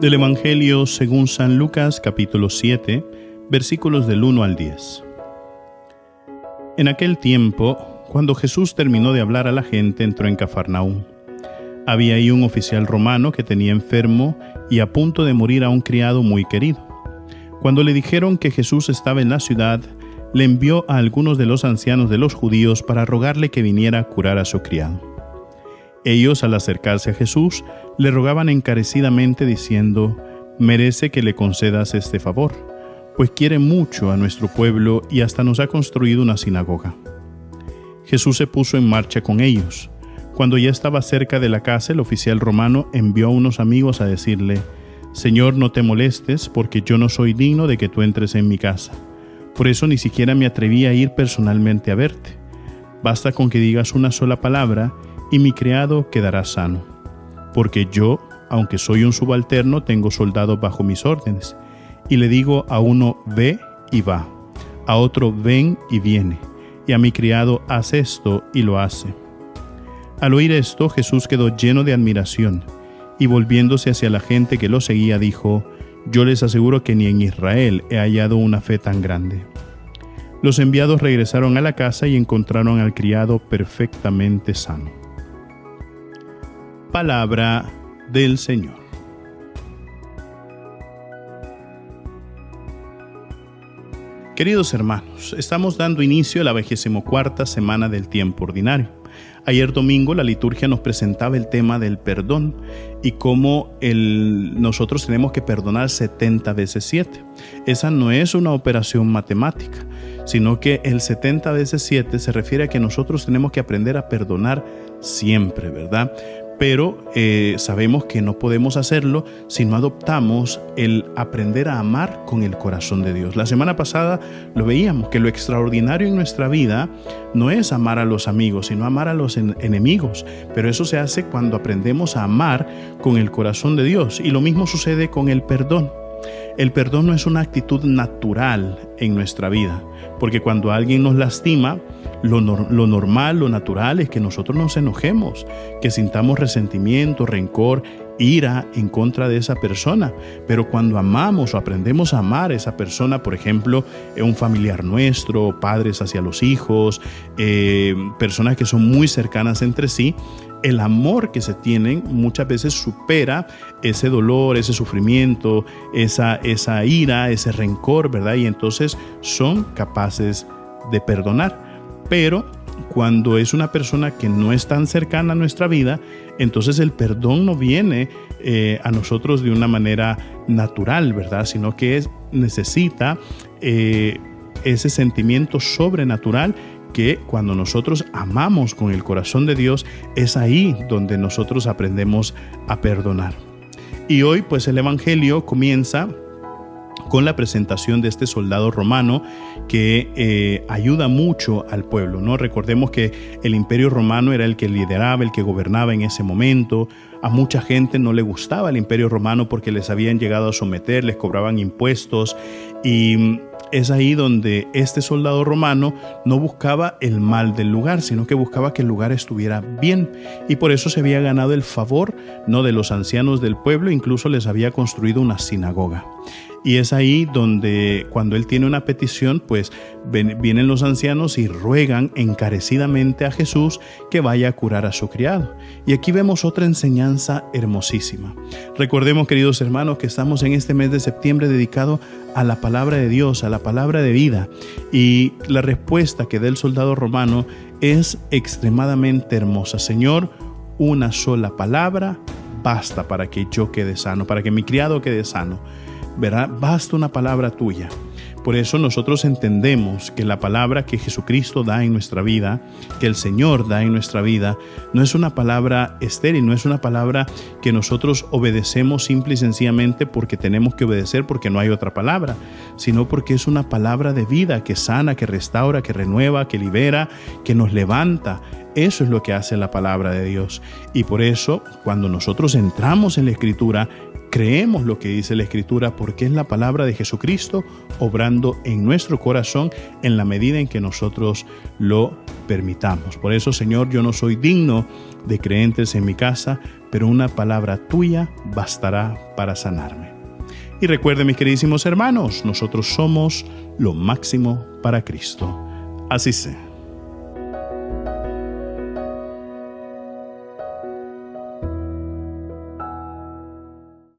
Del Evangelio según San Lucas, capítulo 7, versículos del 1 al 10. En aquel tiempo, cuando Jesús terminó de hablar a la gente, entró en Cafarnaúm. Había ahí un oficial romano que tenía enfermo y a punto de morir a un criado muy querido. Cuando le dijeron que Jesús estaba en la ciudad, le envió a algunos de los ancianos de los judíos para rogarle que viniera a curar a su criado. Ellos, al acercarse a Jesús, le rogaban encarecidamente diciendo: «Merece que le concedas este favor, pues quiere mucho a nuestro pueblo y hasta nos ha construido una sinagoga». Jesús se puso en marcha con ellos. Cuando ya estaba cerca de la casa, el oficial romano envió a unos amigos a decirle: «Señor, no te molestes, porque yo no soy digno de que tú entres en mi casa. Por eso ni siquiera me atreví a ir personalmente a verte. Basta con que digas una sola palabra y mi criado quedará sano. Porque yo, aunque soy un subalterno, tengo soldados bajo mis órdenes. Y le digo a uno, ve y va, a otro, ven y viene, y a mi criado, haz esto y lo hace». Al oír esto, Jesús quedó lleno de admiración, y volviéndose hacia la gente que lo seguía, dijo: «Yo les aseguro que ni en Israel he hallado una fe tan grande». Los enviados regresaron a la casa y encontraron al criado perfectamente sano. Palabra del Señor. Queridos hermanos, estamos dando inicio a la 24ª semana del tiempo ordinario. Ayer domingo la liturgia nos presentaba el tema del perdón y cómo nosotros tenemos que perdonar 70 veces 7. Esa no es una operación matemática, sino que el 70 veces 7 se refiere a que nosotros tenemos que aprender a perdonar siempre, ¿verdad? Pero sabemos que no podemos hacerlo si no adoptamos el aprender a amar con el corazón de Dios. La semana pasada lo veíamos, que lo extraordinario en nuestra vida no es amar a los amigos, sino amar a los enemigos. Pero eso se hace cuando aprendemos a amar con el corazón de Dios. Y lo mismo sucede con el perdón. El perdón no es una actitud natural en nuestra vida, porque cuando alguien nos lastima, lo normal, lo natural es que nosotros nos enojemos, que sintamos resentimiento, rencor, ira en contra de esa persona. Pero cuando amamos o aprendemos a amar a esa persona, por ejemplo, un familiar nuestro, padres hacia los hijos, personas que son muy cercanas entre sí, el amor que se tienen muchas veces supera ese dolor, ese sufrimiento, esa ira, ese rencor, ¿verdad? Y entonces son capaces de perdonar. Pero cuando es una persona que no es tan cercana a nuestra vida, entonces el perdón no viene a nosotros de una manera natural, ¿verdad? Sino que necesita ese sentimiento sobrenatural que cuando nosotros amamos con el corazón de Dios, es ahí donde nosotros aprendemos a perdonar. Y hoy pues el Evangelio comienza con la presentación de este soldado romano que ayuda mucho al pueblo, ¿no? Recordemos que el Imperio Romano era el que lideraba, el que gobernaba en ese momento. A mucha gente no le gustaba el Imperio Romano porque les habían llegado a someter, les cobraban impuestos, y es ahí donde este soldado romano no buscaba el mal del lugar, sino que buscaba que el lugar estuviera bien, y por eso se había ganado el favor, ¿no?, de los ancianos del pueblo. Incluso les había construido una sinagoga. Y es ahí donde cuando él tiene una petición, pues vienen los ancianos y ruegan encarecidamente a Jesús que vaya a curar a su criado. Y aquí vemos otra enseñanza hermosísima. Recordemos, queridos hermanos, que estamos en este mes de septiembre dedicado a la palabra de Dios, a la palabra de vida. Y la respuesta que da el soldado romano es extremadamente hermosa. Señor, una sola palabra basta para que yo quede sano, para que mi criado quede sano. ¿Verdad? Basta una palabra tuya. Por eso nosotros entendemos que la palabra que Jesucristo da en nuestra vida, que el Señor da en nuestra vida, no es una palabra estéril, no es una palabra que nosotros obedecemos simple y sencillamente porque tenemos que obedecer, porque no hay otra palabra, sino porque es una palabra de vida que sana, que restaura, que renueva, que libera, que nos levanta. Eso es lo que hace la palabra de Dios. Y por eso, cuando nosotros entramos en la Escritura, creemos lo que dice la Escritura porque es la palabra de Jesucristo obrando en nuestro corazón en la medida en que nosotros lo permitamos. Por eso, Señor, yo no soy digno de creyentes en mi casa, pero una palabra tuya bastará para sanarme. Y recuerden, mis queridísimos hermanos, nosotros somos lo máximo para Cristo. Así sea.